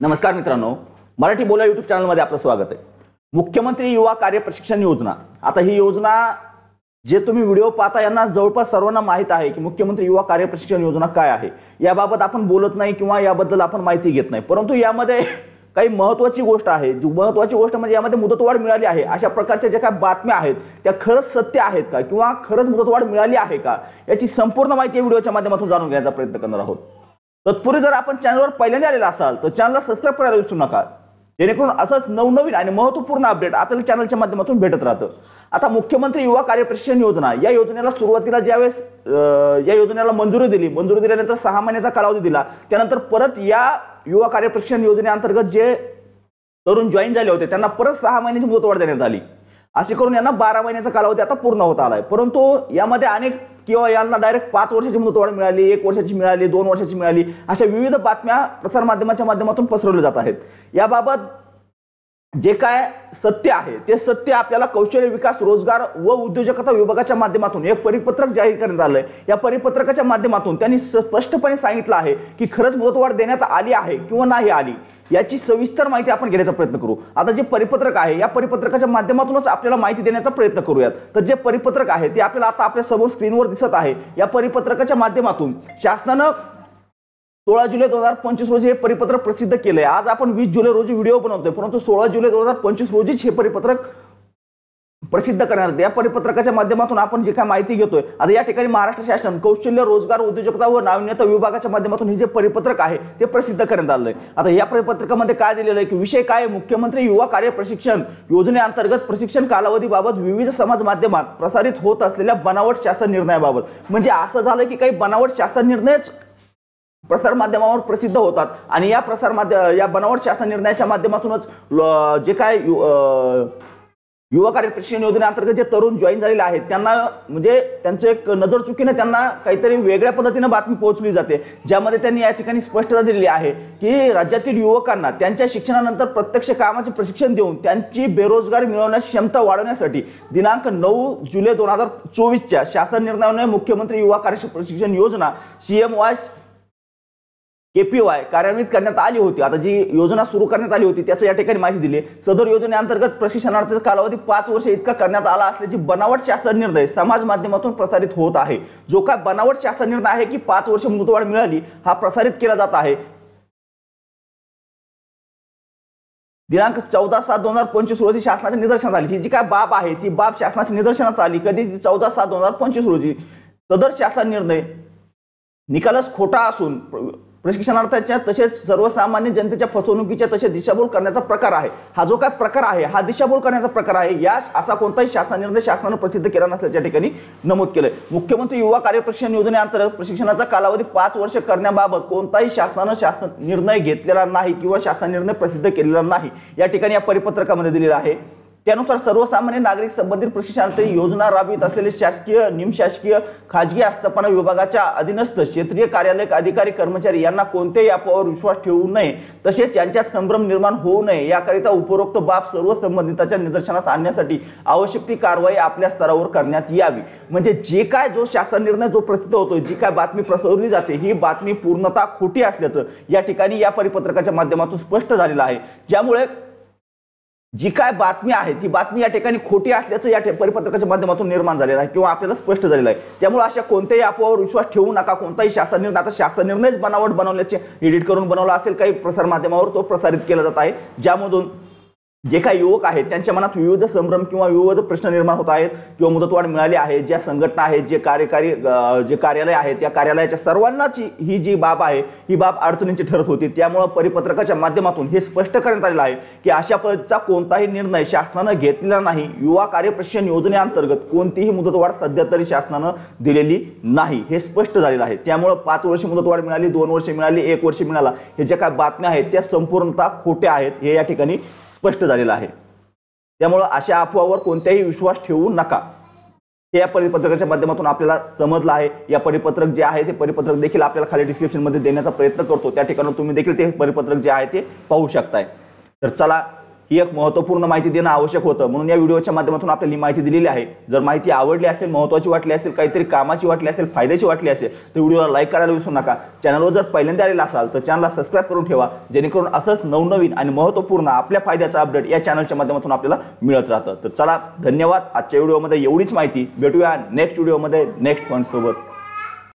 नमस्कार मित्रांनो, मराठी बोला यूट्यूब चॅनलमध्ये आपलं स्वागत आहे। मुख्यमंत्री युवा कार्य प्रशिक्षण योजना, आता ही योजना जे तुम्ही व्हिडिओ पाहता यांना जवळपास सर्वांना माहित आहे की मुख्यमंत्री युवा कार्य प्रशिक्षण योजना काय आहे। याबाबत आपण बोलत नाही किंवा याबद्दल आपण माहिती घेत नाही, परंतु यामध्ये काही महत्त्वाची गोष्ट आहे। जी महत्त्वाची गोष्ट म्हणजे यामध्ये मुदतवाढ मिळाली आहे अशा प्रकारच्या ज्या काही बातम्या आहेत त्या खरंच सत्य आहेत का किंवा खरंच मुदतवाढ मिळाली आहे का याची संपूर्ण माहिती या व्हिडिओच्या माध्यमातून जाणून घेण्याचा प्रयत्न करणार आहोत। तत्पूर्वी जर आपण चॅनलवर पहिल्यांदा आलेला असाल तर चॅनलला सबस्क्राइब करायला विसरू नका, जेणेकरून असंच नवनवीन आणि महत्त्वपूर्ण अपडेट आपल्याला चॅनलच्या माध्यमातून भेटत राहतं। आता मुख्यमंत्री युवा कार्य प्रशिक्षण योजना या योजनेला सुरुवातीला ज्यावेळेस या योजनेला मंजुरी दिल्यानंतर 6 महिन्याचा कालावधी दिला। त्यानंतर परत या युवा कार्य प्रशिक्षण योजनेअंतर्गत जे तरुण जॉईन झाले होते त्यांना परत 6 महिन्याची मुदतवाढ देण्यात आली। असे करून यांना 12 महिन्याचा कालावधी आता पूर्ण होत आलाय। परंतु यामध्ये अनेक किंवा यांना डायरेक्ट 5 वर्षाची मुदतवाढ मिळाली, 1 वर्षाची मिळाली, 2 वर्षाची मिळाली, अशा विविध बातम्या प्रसार माध्यमाच्या माध्यमातून पसरवल्या जात आहेत। याबाबत जे काय सत्य आहे ते सत्य आपल्याला कौशल्य विकास, रोजगार व उद्योजकता विभागाच्या माध्यमातून एक परिपत्रक जाहीर करण्यात आलंय। या परिपत्रकाच्या माध्यमातून त्यांनी स्पष्टपणे सांगितलं आहे की खरंच मुदतवाढ देण्यात आली आहे किंवा नाही आली याची सविस्तर माहिती आपण घेण्याचा प्रयत्न करू। आता जे परिपत्रक आहे या परिपत्रकाच्या माध्यमातूनच आपल्याला माहिती देण्याचा प्रयत्न करूयात। तर जे परिपत्रक आहे ते आपल्याला आता आपल्या समोर स्क्रीनवर दिसत आहे। या परिपत्रकाच्या माध्यमातून शासनानं 16 जुलै 2025 रोजी हे परिपत्रक प्रसिद्ध केले। आज आपण 20 जुलै रोजी व्हिडिओ बनवतोय, परंतु 16 जुलै 2025 रोजीच हे परिपत्रक प्रसिद्ध करणार आहे। या परिपत्रकाच्या माध्यमातून आपण जे काय माहिती घेतोय, आता या ठिकाणी महाराष्ट्र शासन कौशल्य, रोजगार, उद्योजकता व नाविन्यता विभागाच्या माध्यमातून हे जे परिपत्रक आहे ते प्रसिद्ध करण्यात आलंय। आता या परिपत्रकामध्ये काय दिलेलं आहे की विषय काय, मुख्यमंत्री युवा कार्य प्रशिक्षण योजनेअंतर्गत प्रशिक्षण कालावधीबाबत विविध समाज माध्यमात प्रसारित होत असलेल्या बनावट शासन निर्णयाबाबत। म्हणजे असं झालं की काही बनावट शासन निर्णयच प्रसार माध्यमावर प्रसिद्ध होतात आणि या बनावट शासन निर्णयाच्या माध्यमातूनच जे काय युवा कार्य प्रशिक्षण योजनेअंतर्गत जे तरुण जॉईन झालेले आहेत त्यांना म्हणजे त्यांचे एक नजर चुकीने त्यांना काहीतरी वेगळ्या पद्धतीने बातमी पोहोचली जाते, ज्यामध्ये त्यांनी या ठिकाणी स्पष्टता दिलेली आहे की राज्यातील युवकांना त्यांच्या शिक्षणानंतर प्रत्यक्ष कामाचे प्रशिक्षण देऊन त्यांची बेरोजगारी मिळवण्याची क्षमता वाढवण्यासाठी दिनांक 9 जुलै 2024च्या शासन निर्णयाने मुख्यमंत्री युवा कार्य प्रशिक्षण योजना CMY KPY कार्यान्वित करण्यात आली होती। आता जी योजना सुरू करण्यात आली होती त्याचं या ठिकाणी माहिती दिली। सदर योजनेअंतर्गत प्रशिक्षणाचा कालावधी 5 वर्ष इतका करण्यात आला असल्याची बनावट शासन निर्णय समाज माध्यमातून प्रसारित होत आहे। जो काय बनावट शासन निर्णय आहे की 5 वर्ष मुदतवाढ मिळाली हा प्रसारित केला जात आहे। दिनांक 14/7/2025 रोजी शासनाच्या निदर्शनास आली। ही जी काय बाब आहे ती बाब शासनाच्या निदर्शनास आली कधी, 14/7/2025 रोजी। सदर शासन निर्णय निकालच खोटा असून प्रशिक्षणार्थींच्या तसेच सर्वसामान्य जनतेच्या फसवणुकीच्या तसेच दिशाभूल करण्याचा प्रकार आहे। हा जो काय प्रकार आहे हा दिशाभूल करण्याचा प्रकार आहे। या असा कोणताही शासन निर्णय शासनाने प्रसिद्ध केला नसल्याच्या ठिकाणी नमूद केलंय। मुख्यमंत्री युवा कार्य प्रशिक्षण योजनेअंतर्गत प्रशिक्षणाचा कालावधी 5 वर्ष करण्याबाबत कोणताही शासन निर्णय घेतलेला नाही किंवा शासन निर्णय प्रसिद्ध केलेला नाही या ठिकाणी या परिपत्रकामध्ये दिलेला आहे। त्यानुसार सर्वसामान्य नागरिक संबंधित प्रशिक्षणार्थी योजना राबवित असलेले शासकीय, निमशासकीय, खाजगी आस्थापना विभागाच्या अधीनस्थ क्षेत्रीय कार्यालय अधिकारी, कर्मचारी यांना कोणत्याही अफवावर विश्वास ठेवू नये तसेच यांच्यात संभ्रम निर्माण होऊ नये याकरिता उपरोक्त बाब सर्व संबंधितांच्या निदर्शनास आणण्यासाठी आवश्यक ती कारवाई आपल्या स्तरावर करण्यात यावी। म्हणजे जे काय जो शासन निर्णय जो प्रसिद्ध होतो, जी काय बातमी प्रसरवली जाते ही बातमी पूर्णतः खोटी असल्याचं या ठिकाणी या परिपत्रकाच्या माध्यमातून स्पष्ट झालेलं आहे। ज्यामुळे जी काय बातमी आहे ती बातमी या ठिकाणी खोटी असल्याचं या परिपत्रकाच्या माध्यमातून निर्माण झालेलं आहे किंवा आपल्याला स्पष्ट झालेलं आहे। त्यामुळे अशा कोणत्याही अफवावर विश्वास ठेवू नका। कोणताही शासन निर्णय, आता शासन निर्णयच बनावट बनवल्याचे एडिट करून बनवला असेल काही प्रसार माध्यमावर, तो प्रसारित केला जात आहे, ज्यामधून जे काही युवक आहेत त्यांच्या मनात विविध संभ्रम किंवा विविध प्रश्न निर्माण होत आहेत किंवा मुदतवाढ मिळाली आहे। ज्या संघटना आहेत, जे जे कार्यालय आहेत त्या कार्यालयाच्या सर्वांनाच ही जी बाब आहे ही बाब अडचणीची ठरत होती। त्यामुळे परिपत्रकाच्या माध्यमातून हे स्पष्ट करण्यात आलेलं आहे की अशा पद्धतीचा कोणताही निर्णय शासनाने घेतलेला नाही। युवा कार्य प्रशिक्षण योजनेअंतर्गत कोणतीही मुदतवाढ सध्या तरी शासनाने दिलेली नाही हे स्पष्ट झालेलं आहे। त्यामुळे 5 वर्ष मुदतवाढ मिळाली, 2 वर्ष मिळाली, 1 वर्ष मिळाला, हे जे काही बातम्या आहेत त्या संपूर्णतः खोट्या आहेत हे या ठिकाणी स्पष्ट झालेलं आहे। त्यामुळे अशा अफवावर कोणत्याही विश्वास ठेवू नका हे या परिपत्रकाच्या माध्यमातून आपल्याला समजलं आहे। या परिपत्रक जे आहे ते परिपत्रक देखील आपल्याला खाली डिस्क्रिप्शन मध्ये देण्याचा प्रयत्न करतो, त्या ठिकाणी तुम्ही देखील ते परिपत्रक जे आहे ते पाहू शकताय। तर चला ही एक महत्त्वपूर्ण माहिती देणं आवश्यक होतं, म्हणून या व्हिडिओच्या माध्यमातून आपल्याला ही माहिती दिलेली आहे। जर माहिती आवडली असेल, महत्त्वाची वाटली असेल, काहीतरी कामाची वाटली असेल, फायद्याची वाटली असेल तर व्हिडिओला लाईक करायला विसरू नका। चॅनलवर जर पहिल्यांदा आलेला असाल तर चॅनलला सबस्क्राईब करून ठेवा, जेणेकरून असंच नवनवीन आणि महत्त्वपूर्ण आपल्या फायद्याचा अपडेट या चॅनलच्या माध्यमातून आपल्याला मिळत राहतं। तर चला, धन्यवाद। आजच्या व्हिडिओमध्ये एवढीच माहिती। भेटूया नेक्स्ट व्हिडिओमध्ये नेक्स्ट पॉईंट सोबत।